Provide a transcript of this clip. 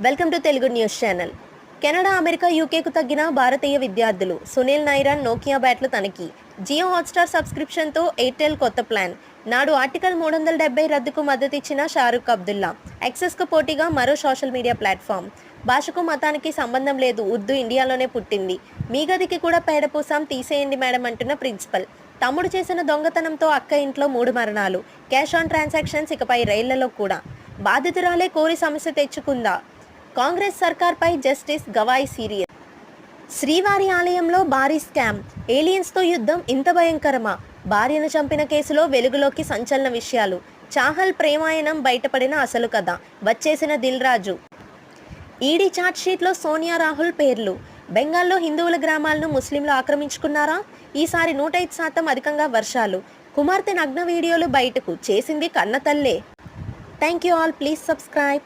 Welcome to Telugu news channel. Canada, America, యూకేకు తగ్గిన భారతీయ విద్యార్థులు. సునీల్ నైరాన్ నోకియా బ్యాట్లు తనకి. జియో హాట్స్టార్ సబ్స్క్రిప్షన్తో ఎయిర్టెల్ కొత్త ప్లాన్. నాడు ఆర్టికల్ 370 రద్దుకు మద్దతిచ్చిన షారుఖ్ అబ్దుల్లా. యాక్సెస్కు పోటీగా మరో సోషల్ మీడియా ప్లాట్ఫామ్. భాషకు మతానికి సంబంధం లేదు, ఉర్దూ ఇండియాలోనే పుట్టింది. మీ గదికి కూడా పేడపూసాం, తీసేయండి మేడం అంటున్న ప్రిన్సిపల్. తమ్ముడు చేసిన దొంగతనంతో అక్క ఇంట్లో 3 మరణాలు. క్యాష్ ఆన్ ట్రాన్సాక్షన్స్ ఇకపై రైళ్లలో కూడా. బాధితురాలే కోరి సమస్య తెచ్చుకుందా? కాంగ్రెస్ సర్కార్పై జస్టిస్ గవాయ్ సీరియస్. శ్రీవారి ఆలయంలో భారీ స్కామ్. ఏలియన్స్తో యుద్ధం ఇంత భయంకరమా? భార్యను చంపిన కేసులో వెలుగులోకి సంచలన విషయాలు. చాహల్ ప్రేమాయణం బయటపడిన అసలు కథ. వచ్చేసిన దిల్ రాజు. ఈడీ ఛార్జ్షీట్లో సోనియా, రాహుల్ పేర్లు. బెంగాల్లో హిందువుల గ్రామాలను ముస్లింలు ఆక్రమించుకున్నారా? ఈసారి 105% అధికంగా వర్షాలు. కుమార్తె నగ్న వీడియోలు బయటకు. చేసింది కన్నతల్లే. Thank you all. Please subscribe.